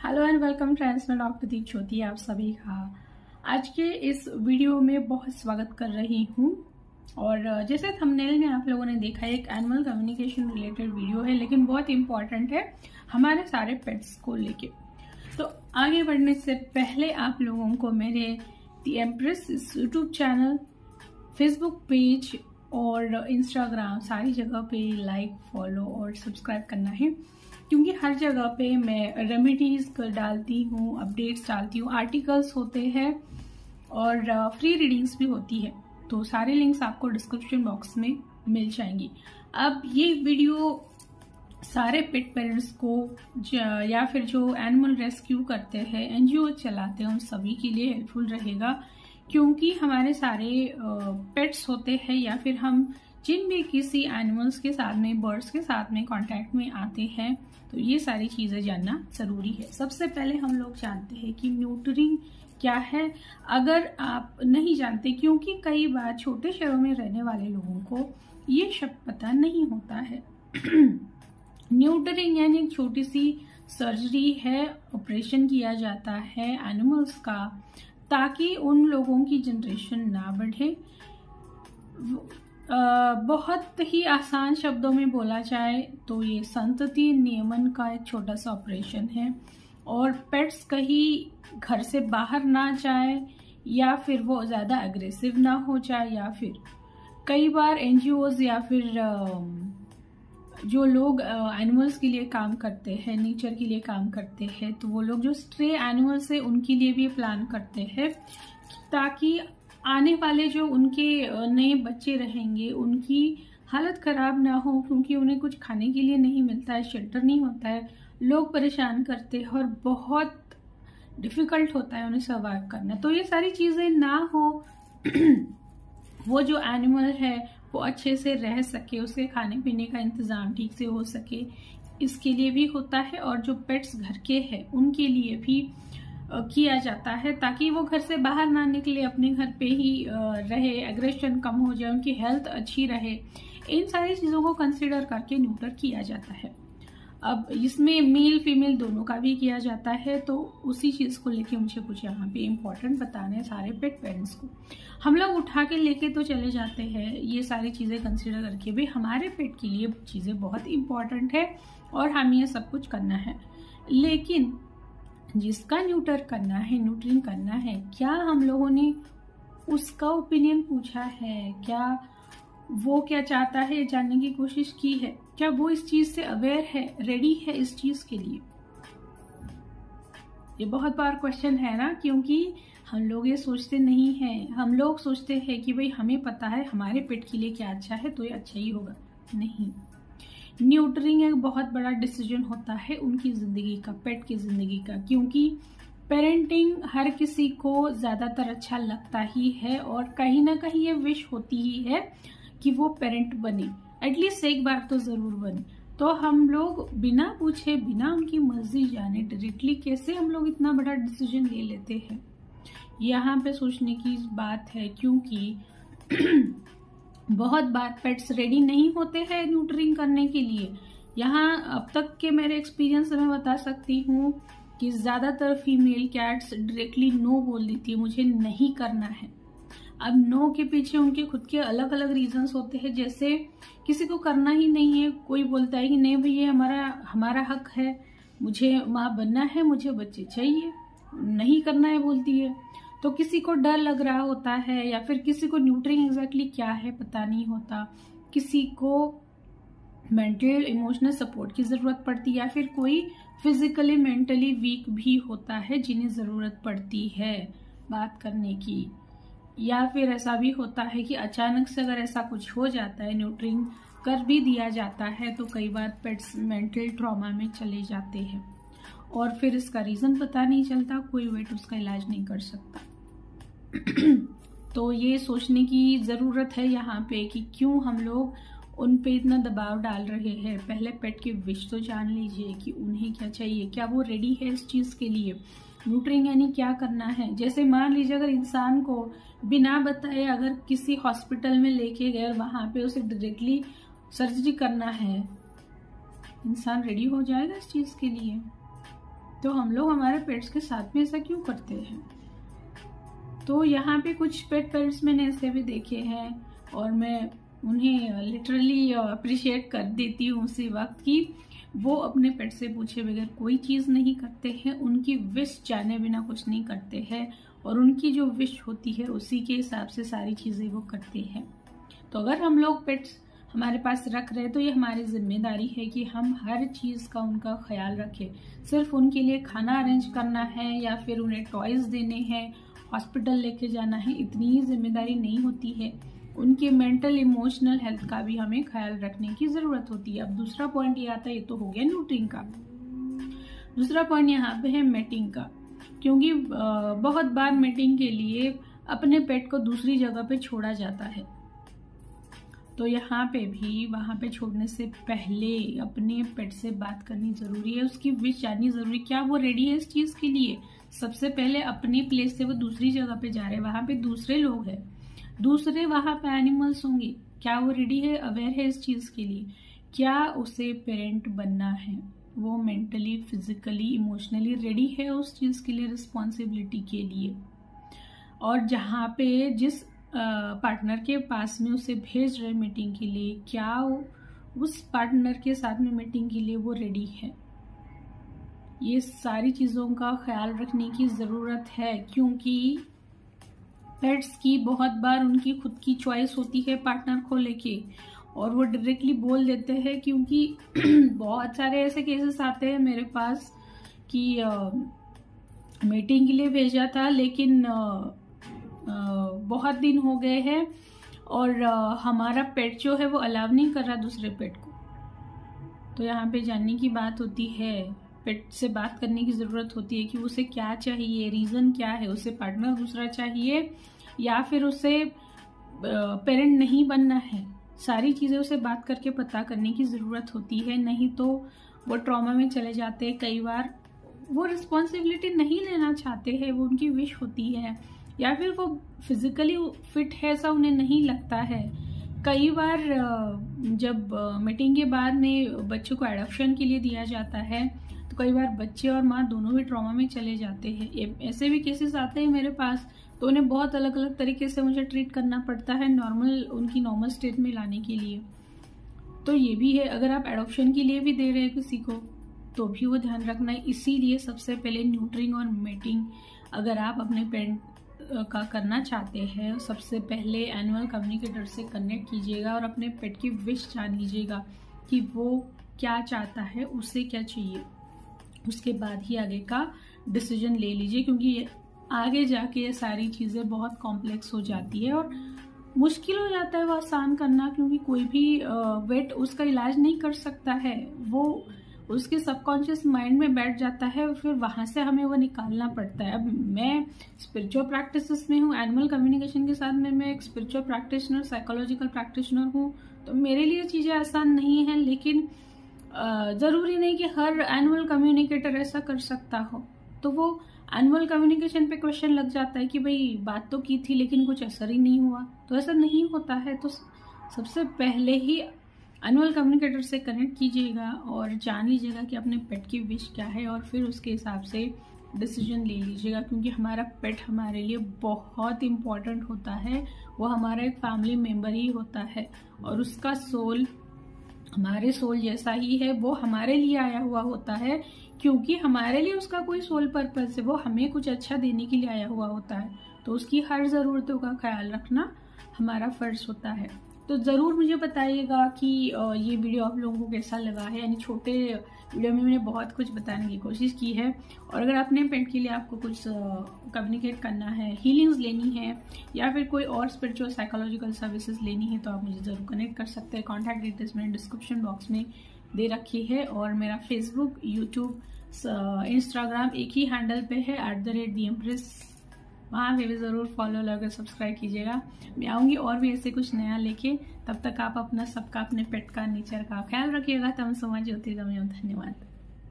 Hello and welcome friends, मैं doctor दीप ज्योति आप सभी का आज के इस वीडियो में बहुत स्वागत कर रही हूँ। और जैसे थंबनेल में आप लोगों ने देखा है, एक एनिमल कम्युनिकेशन रिलेटेड वीडियो है, लेकिन बहुत इंपॉर्टेंट है हमारे सारे पेट्स को लेके। तो आगे बढ़ने से पहले आप लोगों को मेरे the empress YouTube channel, Facebook page और इंस्टाग्राम सारी जगह पे लाइक, फॉलो और सब्सक्राइब करना है, क्योंकि हर जगह पे मैं रेमेडीज डालती हूँ, अपडेट्स डालती हूँ, आर्टिकल्स होते हैं और फ्री रीडिंग्स भी होती है। तो सारे लिंक्स आपको डिस्क्रिप्शन बॉक्स में मिल जाएंगी। अब ये वीडियो सारे पेट पेरेंट्स को या फिर जो एनिमल रेस्क्यू करते हैं, एनजीओ चलाते हैं, उन सभी के लिए हेल्पफुल रहेगा, क्योंकि हमारे सारे पेट्स होते हैं या फिर हम जिन भी किसी एनिमल्स के साथ में, बर्ड्स के साथ में कांटेक्ट में आते हैं, तो ये सारी चीजें जानना जरूरी है। सबसे पहले हम लोग जानते हैं कि न्यूटरिंग क्या है, अगर आप नहीं जानते, क्योंकि कई बार छोटे शहरों में रहने वाले लोगों को ये शब्द पता नहीं होता है। न्यूटरिंग यानी एक छोटी सी सर्जरी है, ऑपरेशन किया जाता है एनिमल्स का, ताकि उन लोगों की जनरेशन ना बढ़े। बहुत ही आसान शब्दों में बोला जाए तो ये संतति नियमन का एक छोटा सा ऑपरेशन है। और पेट्स कहीं घर से बाहर ना जाए, या फिर वो ज़्यादा एग्रेसिव ना हो जाए, या फिर कई बार एनजीओज या फिर जो लोग एनिमल्स के लिए काम करते हैं, नेचर के लिए काम करते हैं, तो वो लोग जो स्ट्रे एनिमल्स है उनके लिए भी प्लान करते हैं, ताकि आने वाले जो उनके नए बच्चे रहेंगे उनकी हालत खराब ना हो, क्योंकि उन्हें कुछ खाने के लिए नहीं मिलता है, शेल्टर नहीं होता है, लोग परेशान करते हैं और बहुत डिफिकल्ट होता है उन्हें सर्वाइव करना। तो ये सारी चीजें ना हो, वो जो एनिमल है वो अच्छे से रह सके, उसके खाने पीने का इंतजाम ठीक से हो सके, इसके लिए भी होता है। और जो पेट्स घर के हैं उनके लिए भी किया जाता है, ताकि वो घर से बाहर ना निकले, अपने घर पे ही रहे, एग्रेशन कम हो जाए, उनकी हेल्थ अच्छी रहे। इन सारी चीजों को कंसीडर करके न्यूटर किया जाता है। अब इसमें मेल फीमेल दोनों का भी किया जाता है, तो उसी चीज को लेके मुझे कुछ यहाँ पे इम्पोर्टेंट बताने हैं सारे पेट पेरेंट्स को। हम लोग उठा के लेके तो चले जाते हैं, ये सारी चीजें कंसीडर करके भी हमारे पेट के लिए चीजें बहुत इंपॉर्टेंट है और हमें ये सब कुछ करना है। लेकिन जिसका न्यूटर करना है, न्यूट्रिंग करना है, क्या हम लोगों ने उसका ओपिनियन पूछा है? क्या वो क्या चाहता है जानने की कोशिश की है? क्या वो इस चीज से अवेयर है, रेडी है इस चीज के लिए? ये बहुत बार क्वेश्चन है ना, क्योंकि हम लोग ये सोचते नहीं हैं। हम लोग सोचते हैं कि भाई हमें पता है हमारे पेट के लिए क्या अच्छा है, तो ये अच्छा ही होगा। नहीं, न्यूटरिंग एक बहुत बड़ा डिसीजन होता है उनकी जिंदगी का, पेट की जिंदगी का, क्योंकि पेरेंटिंग हर किसी को ज्यादातर अच्छा लगता ही है, और कहीं ना कहीं ये विश होती ही है कि वो पेरेंट बने, एटलीस्ट एक बार तो जरूर बने। तो हम लोग बिना पूछे, बिना उनकी मर्जी जाने, डायरेक्टली कैसे हम लोग इतना बड़ा डिसीजन ले लेते हैं? यहाँ पे सोचने की बात है, क्योंकि बहुत बार पेट्स रेडी नहीं होते हैं न्यूटरिंग करने के लिए। यहाँ अब तक के मेरे एक्सपीरियंस से मैं बता सकती हूँ कि ज्यादातर फीमेल कैट्स डायरेक्टली नो बोल देती है, मुझे नहीं करना है। अब नो के पीछे उनके खुद के अलग अलग रीजंस होते हैं, जैसे किसी को करना ही नहीं है, कोई बोलता है कि नहीं भैया हमारा हक है, मुझे माँ बनना है, मुझे बच्चे चाहिए, नहीं करना है बोलती है। तो किसी को डर लग रहा होता है, या फिर किसी को न्यूट्रिंग एग्जैक्टली क्या है पता नहीं होता, किसी को मेंटल इमोशनल सपोर्ट की जरूरत पड़ती है, या फिर कोई फिजिकली मेंटली वीक भी होता है जिन्हें जरूरत पड़ती है बात करने की। या फिर ऐसा भी होता है कि अचानक से अगर ऐसा कुछ हो जाता है, न्यूट्रिंग कर भी दिया जाता है, तो कई बार पेट्स मेंटल ट्रॉमा में चले जाते हैं और फिर इसका रीजन पता नहीं चलता, कोई वेट उसका इलाज नहीं कर सकता। तो ये सोचने की जरूरत है यहाँ पे कि क्यों हम लोग उन पे इतना दबाव डाल रहे हैं। पहले पेट की विश तो जान लीजिए कि उन्हें क्या चाहिए, क्या वो रेडी है इस चीज के लिए। न्यूट्रिंग यानी क्या करना है, जैसे मान लीजिए अगर इंसान को बिना बताए अगर किसी हॉस्पिटल में लेके गए और वहां पे उसे डायरेक्टली सर्जरी करना है, इंसान रेडी हो जाएगा इस चीज के लिए? तो हम लोग हमारे पेट्स के साथ में ऐसा क्यों करते हैं? तो यहाँ पे कुछ पेट पेरेंट्स मैंने ऐसे भी देखे हैं और मैं उन्हें लिटरली अप्रिशिएट कर देती हूँ उसी वक्त कि वो अपने पेट से पूछे बगैर कोई चीज़ नहीं करते हैं, उनकी विश जाने बिना कुछ नहीं करते हैं और उनकी जो विश होती है उसी के हिसाब से सारी चीज़ें वो करते हैं। तो अगर हम लोग पेट्स हमारे पास रख रहे हैं तो ये हमारी जिम्मेदारी है कि हम हर चीज़ का उनका ख्याल रखें। सिर्फ उनके लिए खाना अरेंज करना है या फिर उन्हें टॉयज़ देने हैं, हॉस्पिटल लेके जाना है, इतनी ही जिम्मेदारी नहीं होती है। उनके मेंटल इमोशनल हेल्थ का भी हमें ख्याल रखने की ज़रूरत होती है। अब दूसरा पॉइंट ये आता है, ये तो हो गया न्यूट्रिंग का। दूसरा पॉइंट यहाँ पे है मेटिंग का, क्योंकि बहुत बार मेटिंग के लिए अपने पेट को दूसरी जगह पे छोड़ा जाता है। तो यहाँ पे भी वहाँ पे छोड़ने से पहले अपने पेट से बात करनी ज़रूरी है, उसकी विश जाननी ज़रूरी है, क्या वो रेडी है इस चीज़ के लिए। सबसे पहले अपने प्लेस से वो दूसरी जगह पे जा रहे हैं, वहाँ पे दूसरे लोग हैं, दूसरे वहाँ पे एनिमल्स होंगे, क्या वो रेडी है, अवेयर है इस चीज़ के लिए, क्या उसे पेरेंट बनना है, वो मेंटली, फिजिकली, इमोशनली रेडी है उस चीज़ के लिए, रिस्पॉन्सिबिलिटी के लिए। और जहाँ पे जिस पार्टनर के पास में उसे भेज रहे मीटिंग के लिए, क्या उस पार्टनर के साथ में मीटिंग के लिए वो रेडी है। ये सारी चीज़ों का ख्याल रखने की ज़रूरत है, क्योंकि पेट्स की बहुत बार उनकी खुद की चॉइस होती है पार्टनर को लेके और वो डायरेक्टली बोल देते हैं। क्योंकि बहुत सारे ऐसे केसेस आते हैं मेरे पास कि मीटिंग के लिए भेजा था लेकिन बहुत दिन हो गए हैं और हमारा पेट जो है वो अलाउ नहीं कर रहा दूसरे पेट को। तो यहाँ पे जानने की बात होती है, पेट से बात करने की ज़रूरत होती है कि उसे क्या चाहिए, रीज़न क्या है, उसे पार्टनर दूसरा चाहिए या फिर उसे पेरेंट नहीं बनना है। सारी चीज़ें उसे बात करके पता करने की ज़रूरत होती है, नहीं तो वो ट्रॉमा में चले जाते हैं। कई बार वो रिस्पॉन्सिबिलिटी नहीं लेना चाहते हैं, वो उनकी विश होती है, या फिर वो फिजिकली फिट है ऐसा उन्हें नहीं लगता है। कई बार जब मीटिंग के बाद में बच्चों को एडॉप्शन के लिए दिया जाता है तो कई बार बच्चे और माँ दोनों भी ट्रॉमा में चले जाते हैं। ऐसे भी केसेस आते हैं मेरे पास, तो उन्हें बहुत अलग अलग तरीके से मुझे ट्रीट करना पड़ता है उनकी नॉर्मल स्टेट में लाने के लिए। तो ये भी है, अगर आप एडॉप्शन के लिए भी दे रहे हैं किसी को तो भी वो ध्यान रखना है। इसीलिए सबसे पहले न्यूट्रिंग और मेटिंग अगर आप अपने पेट का करना चाहते हैं, सबसे पहले एनिमल कम्युनिकेटर से कनेक्ट कीजिएगा और अपने पेट की विश जान लीजिएगा कि वो क्या चाहता है, उसे क्या चाहिए। उसके बाद ही आगे का डिसीजन ले लीजिए, क्योंकि आगे जाके ये सारी चीज़ें बहुत कॉम्प्लेक्स हो जाती है और मुश्किल हो जाता है वो आसान करना, क्योंकि कोई भी वेट उसका इलाज नहीं कर सकता है। वो उसके सबकॉन्शियस माइंड में बैठ जाता है और फिर वहां से हमें वो निकालना पड़ता है। अब मैं स्पिरिचुअल प्रैक्टिसेस में हूँ, एनिमल कम्युनिकेशन के साथ में मैं एक स्पिरिचुअल प्रैक्टिशनर, साइकोलॉजिकल प्रैक्टिशनर हूँ, तो मेरे लिए चीज़ें आसान नहीं हैं। लेकिन ज़रूरी नहीं कि हर एनिमल कम्युनिकेटर ऐसा कर सकता हो। तो वो एनिमल कम्युनिकेशन पे क्वेश्चन लग जाता है कि भाई बात तो की थी लेकिन कुछ असर ही नहीं हुआ, तो ऐसा नहीं होता है। तो सबसे पहले ही एनिमल कम्युनिकेटर से कनेक्ट कीजिएगा और जान लीजिएगा कि अपने पेट की विश क्या है और फिर उसके हिसाब से डिसीजन ले लीजिएगा, क्योंकि हमारा पेट हमारे लिए बहुत इम्पॉर्टेंट होता है। वो हमारा एक फैमिली मेम्बर ही होता है और उसका सोल हमारे सोल जैसा ही है, वो हमारे लिए आया हुआ होता है, क्योंकि हमारे लिए उसका कोई सोल पर्पस है, वो हमें कुछ अच्छा देने के लिए आया हुआ होता है। तो उसकी हर ज़रूरतों का ख्याल रखना हमारा फ़र्ज़ होता है। तो ज़रूर मुझे बताइएगा कि ये वीडियो आप लोगों को कैसा लगा है। यानी छोटे वीडियो में मैंने बहुत कुछ बताने की कोशिश की है, और अगर अपने पेट के लिए आपको कुछ कम्युनिकेट करना है, हीलिंग्स लेनी है या फिर कोई और स्पिरिचुअल साइकोलॉजिकल सर्विसेज लेनी है तो आप मुझे ज़रूर कनेक्ट कर सकते हैं। कॉन्टैक्ट डिटेल्स मैंने डिस्क्रिप्शन बॉक्स में दे रखी है, और मेरा फेसबुक, यूट्यूब, इंस्टाग्राम एक ही हैंडल पे है @theempress। वहाँ पे भी ज़रूर फॉलो लगा सब्सक्राइब कीजिएगा। मैं आऊँगी और भी ऐसे कुछ नया लेके। तब तक आप अपना सबका, अपने पेट का, नेचर का ख्याल रखिएगा। तम समाज ज्योतिर्गमय। धन्यवाद।